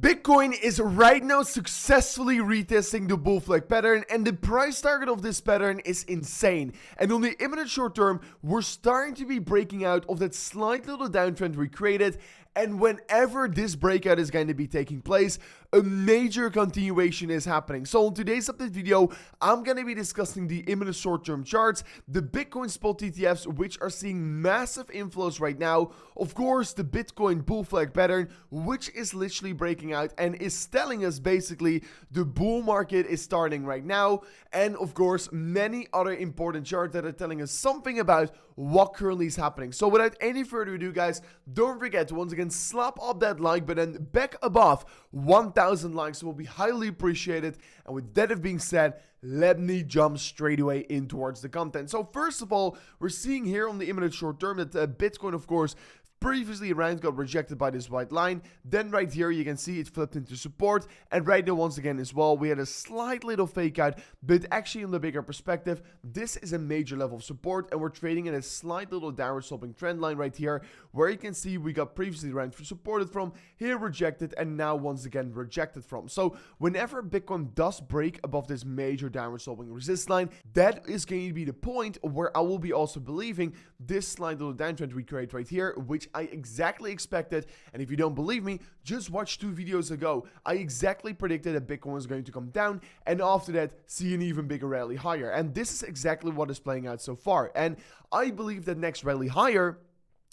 Bitcoin is right now successfully retesting the bull flag pattern, and the price target of this pattern is insane. And on the imminent short term, we're starting to be breaking out of that slight little downtrend we created. And whenever this breakout is going to be taking place, a major continuation is happening. So in today's update video, I'm going to be discussing the imminent short-term charts, the Bitcoin spot ETFs, which are seeing massive inflows right now. Of course, the Bitcoin bull flag pattern, which is literally breaking out and is telling us basically the bull market is starting right now. And of course, many other important charts that are telling us something about what currently is happening. So without any further ado, guys, don't forget to once again slap up that like button back above 1,000 likes. It will be highly appreciated. And with that being said, let me jump straight away in towards the content. So first of all, we're seeing here on the imminent short term that Bitcoin, of course, previously around got rejected by this white line. Then right here you can see it flipped into support, and right now once again as well we had a slight little fake out, but actually in the bigger perspective this is a major level of support, and we're trading in a slight little downward sloping trend line right here, where you can see we got previously around supported from, here rejected, and now once again rejected from. So whenever Bitcoin does break above this major downward sloping resist line, that is going to be the point where I will be also believing this slight little downtrend we create right here, which I exactly expected. And if you don't believe me, just watch 2 videos ago. I exactly predicted that Bitcoin was going to come down, and after that see an even bigger rally higher, and this is exactly what is playing out so far. And I believe that next rally higher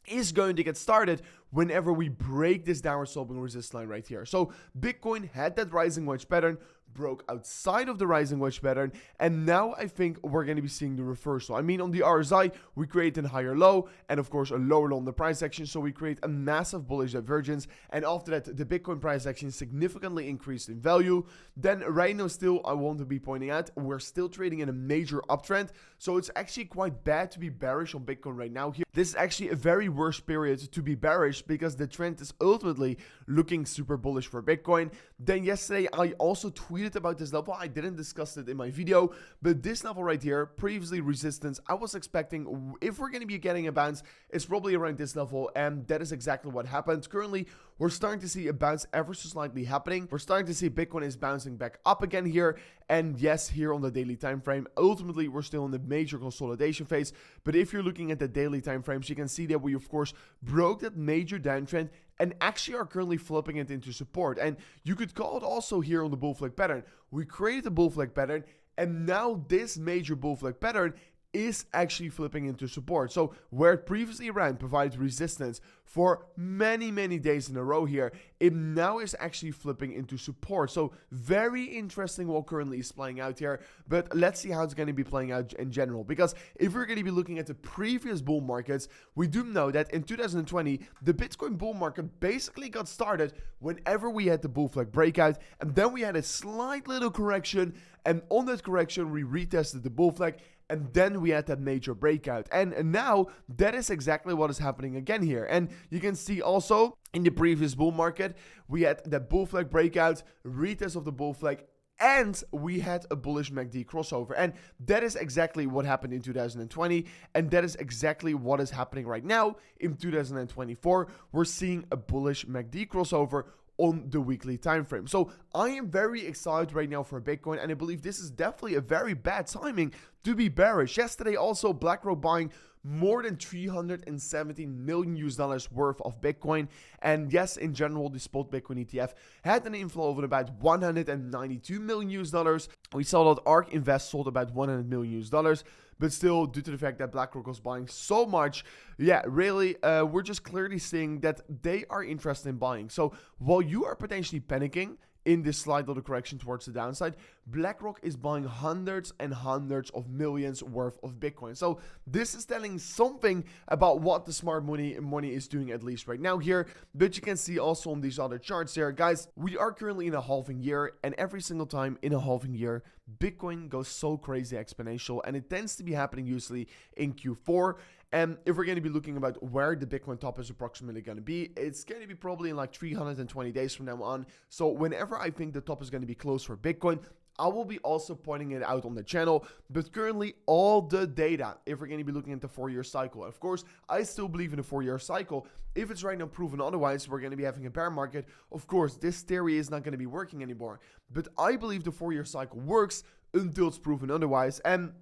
is going to get started whenever we break this downward sloping resist line right here. So Bitcoin had that rising wedge pattern, broke outside of the rising wedge pattern, and now I think we're going to be seeing the reversal. I mean, on the RSI we create a higher low and of course a lower low on the price action, so we create a massive bullish divergence, and after that the Bitcoin price action significantly increased in value. Then right now still I want to be pointing out we're still trading in a major uptrend, so it's actually quite bad to be bearish on Bitcoin right now here. This is actually a very worse period to be bearish because the trend is ultimately looking super bullish for Bitcoin. Then yesterday I also tweeted about this level. I didn't discuss it in my video, but this level right here, previously resistance, I was expecting if we're going to be getting a bounce, it's probably around this level, and that is exactly what happened. Currently we're starting to see a bounce ever so slightly happening. We're starting to see Bitcoin is bouncing back up again here, and yes, here on the daily time frame, ultimately we're still in the major consolidation phase. But if you're looking at the daily time frames, you can see that we of course broke that major downtrend and actually are currently flipping it into support. And you could call it also here on the bull flag pattern. We created a bull flag pattern, and now this major bull flag pattern is actually flipping into support. So where it previously around provided resistance for many days in a row here, it now is actually flipping into support. So very interesting what currently is playing out here, but let's see how it's going to be playing out in general, because if we're going to be looking at the previous bull markets, we do know that in 2020 the Bitcoin bull market basically got started whenever we had the bull flag breakout, and then we had a slight little correction, and on that correction we retested the bull flag, and then we had that major breakout. And now that is exactly what is happening again here. And you can see also in the previous bull market, we had that bull flag breakout, retest of the bull flag, and we had a bullish MACD crossover. And that is exactly what happened in 2020. And that is exactly what is happening right now in 2024. We're seeing a bullish MACD crossover on the weekly time frame. So I am very excited right now for Bitcoin, and I believe this is definitely a very bad timing to be bearish. Yesterday also BlackRock buying more than $317 million worth of Bitcoin, and yes, in general the spot Bitcoin ETF had an inflow of about $192 million. We saw that ARK Invest sold about $100 million, but still, due to the fact that BlackRock was buying so much, yeah, really, we're just clearly seeing that they are interested in buying. So while you are potentially panicking in this slight little correction towards the downside, BlackRock is buying hundreds and hundreds of millions worth of Bitcoin. So this is telling something about what the smart money is doing, at least right now here. But you can see also on these other charts here, guys, we are currently in a halving year, and every single time in a halving year, Bitcoin goes so crazy exponential, and it tends to be happening usually in Q4. And if we're going to be looking about where the Bitcoin top is approximately going to be, it's going to be probably in like 320 days from now on. So whenever I think the top is going to be close for Bitcoin, I will be also pointing it out on the channel, but currently all the data, if we're going to be looking at the 4-year cycle, of course, I still believe in a 4-year cycle. If it's right now proven otherwise, we're going to be having a bear market. Of course, this theory is not going to be working anymore, but I believe the 4-year cycle works until it's proven otherwise. And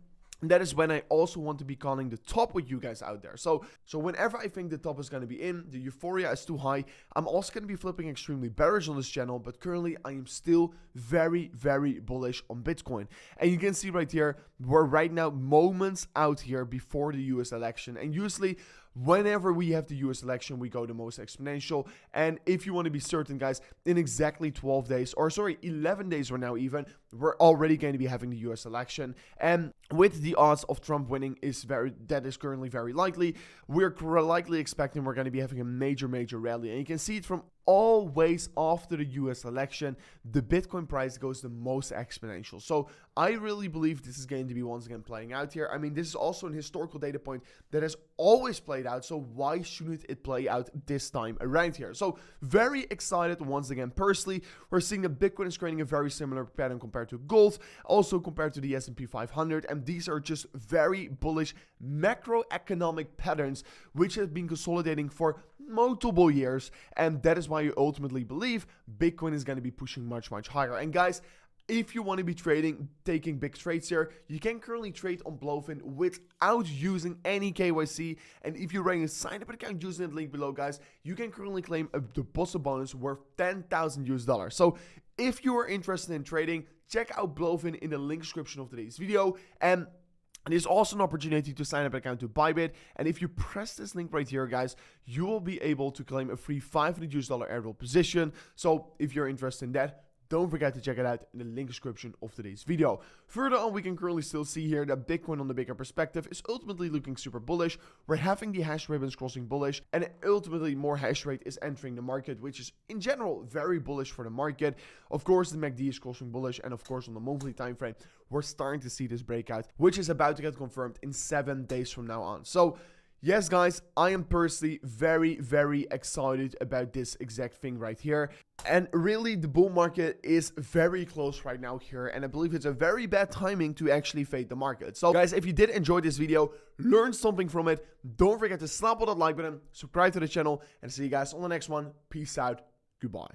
that is when I also want to be calling the top with you guys out there. So whenever I think the top is going to be in, the euphoria is too high, I'm also going to be flipping extremely bearish on this channel, but currently I am still very, very bullish on Bitcoin. And you can see right here, we're right now moments out here before the US election. And usually, whenever we have the US election, we go the most exponential. And if you want to be certain, guys, in exactly 12 days, or sorry, 11 days from now even, we're already going to be having the US election. And with the odds of Trump winning that is currently very likely, we're likely expecting we're going to be having a major rally. And you can see it from always after the US election, the Bitcoin price goes the most exponential. So I really believe this is going to be once again playing out here. I mean, this is also an historical data point that has always played out. So why shouldn't it play out this time around here? So very excited once again. Personally, we're seeing that Bitcoin is creating a very similar pattern compared to gold, also compared to the S&P 500. And these are just very bullish macroeconomic patterns, which have been consolidating for multiple years. And that is why you ultimately believe Bitcoin is going to be pushing much higher. And guys, if you want to be taking big trades here, you can currently trade on Blofin without using any KYC. And if you're running a sign-up account using the link below, guys, you can currently claim a deposit bonus worth $10,000. So if you are interested in trading, check out Blofin in the link description of today's video. And there's also an opportunity to sign up an account to Bybit. And if you press this link right here, guys, you will be able to claim a free $500 airdrop position. So if you're interested in that, don't forget to check it out in the link description of today's video. Further on, we can currently still see here that Bitcoin on the bigger perspective is ultimately looking super bullish. We're having the hash ribbons crossing bullish, and ultimately more hash rate is entering the market, which is in general very bullish for the market. Of course, the MACD is crossing bullish, and of course on the monthly time frame, we're starting to see this breakout, which is about to get confirmed in 7 days from now on. So yes, guys, I am personally very excited about this exact thing right here. And really, the bull market is very close right now here. And I believe it's a very bad timing to actually fade the market. So guys, if you did enjoy this video, learn something from it, don't forget to slap on that like button, subscribe to the channel, and see you guys on the next one. Peace out. Goodbye.